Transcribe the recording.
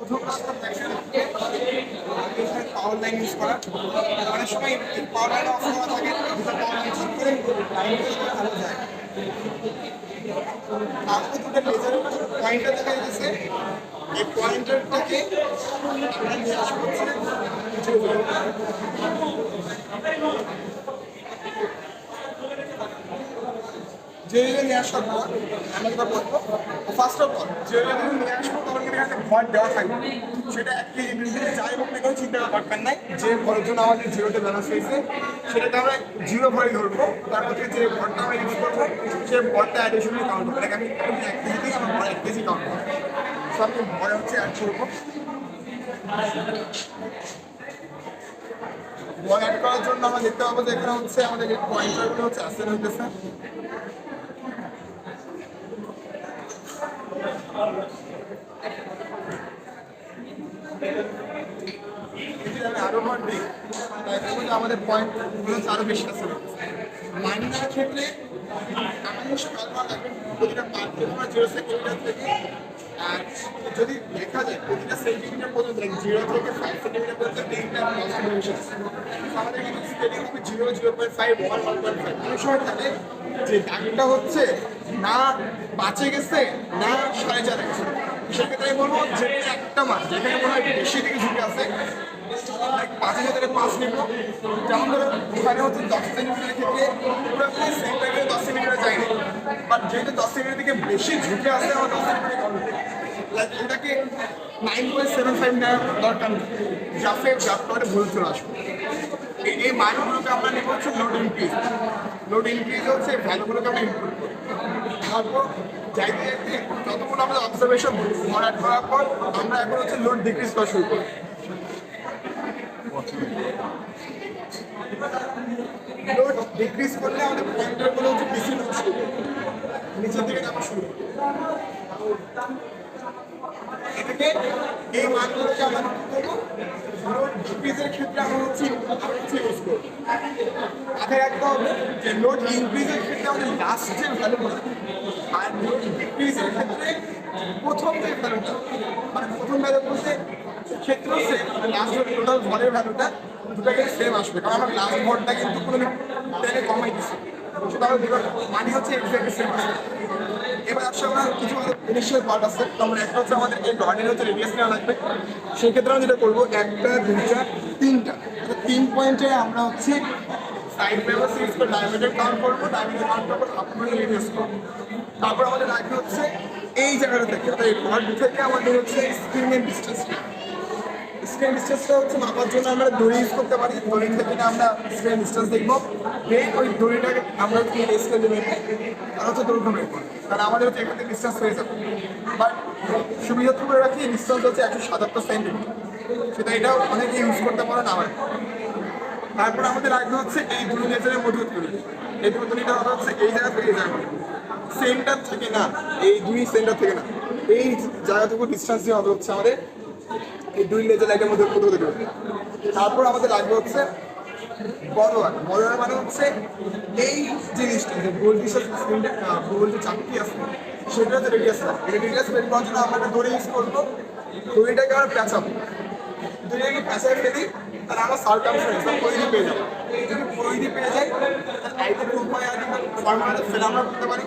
প্রথম কাজটা দেখেন পাওয়ার লাইন ইউজ করা। অনেক সময় পাওয়ার লাইন অফ করা থাকে, দুটো পাওয়ার লাইন ঠিক করে লাইন আলো যায়। তারপরে দুটো লেজারের পয়েন্টার দেখা যাচ্ছে, এই পয়েন্টারটাকে আমরা নিয়ে আসবো হচ্ছে জেলে নিয়ে আসার পর আমরা যেটা বলবো, ফার্স্ট অফ অল জেলে নিয়ে আসবো তখন কিন্তু একটা ভর দেওয়া থাকবে। সেটা এক কেজি যাই হোক না কোনো চিন্তা করার দরকার নাই। যে ভরের জন্য আমাদের জিরোতে ব্যালেন্স হয়েছে সেটাকে আমরা জিরো ভরে ধরবো, তারপর থেকে যে ভরটা আমরা ইউজ করবো সেই ভরটা অ্যাডিশনালি কাউন্ট করবো। আমি এক কেজিতেই আমার ভর 1 কেজি কাউন্ট করবো। সো আমি ভরে হচ্ছে অ্যাড করবো। ভর অ্যাড করার জন্য আমরা দেখতে পাবো যে এখানে হচ্ছে আমাদের পয়েন্টারগুলো হচ্ছে অ্যাসেট হইতেছে। আরো ভর দিই আমাদের পয়েন্ট আরো বেশি আছে। মাইনাসের ক্ষেত্রে আমাদের সকালবেলা লাগবে প্রতিটা পার্ট জিরো সেন্টিমিটার থেকে, আর যদি দেখা যায় প্রতিটা সেন্টিমিটার পর্যন্ত 0 থেকে 5 সেন্টিমিটার পর্যন্ত তিনটা কনস্টিটিউশন আমাদের কিন্তু স্কেলিং হবে 0, 0.5, 1, 1.5। অনেক সময় থাকে যে দাগটা হচ্ছে না 5-এ গেছে না 4.5 গেছে। সেক্ষেত্রে আমি বলবো যে একটা মাস যেখানে মনে হয় বেশি দিকে ঝুঁকে আছে 5-এর ভেতরে 5 নিব। যেমন ধরো ওখানে হচ্ছে 10 সেন্টিমিটারের ক্ষেত্রে পুরোপুরি সেন্টার কিন্তু 10 সেন্টিমিটার যায়নি, বাট যেহেতু 10 সেন্টিমিটার দিকে বেশি ঝুঁকে আসে আমার 10 সেন্টিমিটার কম লাইক এটাকে 9.75 নেওয়ার দরকার নেই। জাফে ভুল চলে আসবে। এই মানগুলোকে আমরা নেব হচ্ছে লোড ইনক্রিজ। লোড ইনক্রিজ হচ্ছে ভ্যালুগুলোকে আমরা ইনক্লুড করি। তারপর যাইতে যাইতে যতক্ষণ আমাদের অবজারভেশন অ্যাড করার পর আমরা এখন হচ্ছে লোড ডিক্রিজ করা শুরু করি। লোড ডিক্রিজ করলে আমাদের পয়েন্টারগুলো হচ্ছে পিছিয়ে নামা শুরু করবে, নিচের দিকে নামা শুরু করবে। এটাকে এই মানগুলোকে আমরা লোড ডিক্রিজের ক্ষেত্রে আমরা হচ্ছে ইউজ করব। মাথায় রাখতে হবে যে লোড ইনক্রিজের ক্ষেত্রে আমাদের লাস্ট যে ভ্যালুগুলো আর লোড ডিক্রিজের ক্ষেত্রে প্রথম যে ভ্যালুটা, মানে প্রথম ভ্যালু বলতে ক্ষেত্রেও সেম, লাস্ট টোটাল ভরের ভ্যালুটা দুটাকে সেম আসবে, কারণ আমরা লাস্ট ভরটা কিন্তু কোনো টেনে কমাই দিচ্ছি, সেটা মানে হচ্ছে এক্সাক্টলি সেম আসবে। এবার আসলে আমরা কিছু আমাদের ইনিশিয়াল পার্ট আছে, আমরা একটা হচ্ছে আমাদের এই গার্ডেন হচ্ছে রেডিয়াস নেওয়া লাগবে। সেই ক্ষেত্রে আমরা যেটা করবো 1, 2, 3টা 3 পয়েন্টে আমরা হচ্ছে সাইড পেপার সিরিজ করে ডায়ামিটার কাউন্ট করবো, ডায়ামিটার কাউন্ট করবো আপনার রেডিয়াস করবো। তারপর আমাদের লাগবে হচ্ছে এই জায়গাটা থেকে, অর্থাৎ এই পয়েন্ট থেকে আমাদের হচ্ছে স্ক্রিনের ডিস্টেন্সটা। স্ক্রিন ডিস্টেন্সটা হচ্ছে মাপার জন্য আমরা দড়ি ইউজ করতে পারি। দড়ি থেকে আমরা স্ক্রিন ডিস্টেন্স দেখবো, দেন ওই দড়িটাকে আমরা হচ্ছে স্কেলে নেবো আর হচ্ছে দৈর্ঘ্য বের করবো, কারণ আমাদের হচ্ছে এখান থেকে ডিস্টেন্স হয়ে যাবে। বাট সুবিধা করে রাখি ডিস্টেন্স হচ্ছে 177 সেন্টিমিটার, সেটা এটাও অনেকে ইউজ করতে পারেন আবার। তারপর আমাদের লাগবে হচ্ছে এই দুই লেজারের মজুত করি। এই মজুরিটা হচ্ছে এই জায়গা থেকে এই জায়গা, সেন্টার থেকে না, এই দুই সেন্টার থেকে না, এই জায়গাটুকু ডিস্টেন্স দিয়ে হবে হচ্ছে আমাদের এই দুই লেজার লাইটের মধ্যে কোথাও থেকে। তারপর আমাদের লাগবে হচ্ছে বড়োয়ার। বড়োয়ার মানে হচ্ছে এই জিনিসটা যে গোল ডিসের স্ক্রিনটা গোল যে চাকতি আছে সেটা হচ্ছে রেডিয়াস না। এই রেডিয়াস বের করার জন্য আমরা দড়ি ইউজ করবো। দড়িটাকে আমরা পেঁচাবো, দড়িটাকে পেঁচায় ফেলি, তাহলে আমরা সার্কামফারেন্স বা পরিধি পেয়ে যাবো। যদি পরিধি পেয়ে যাই তাহলে আইটা 2 ফর্মুলাটা ফেলে আমরা করতে পারি।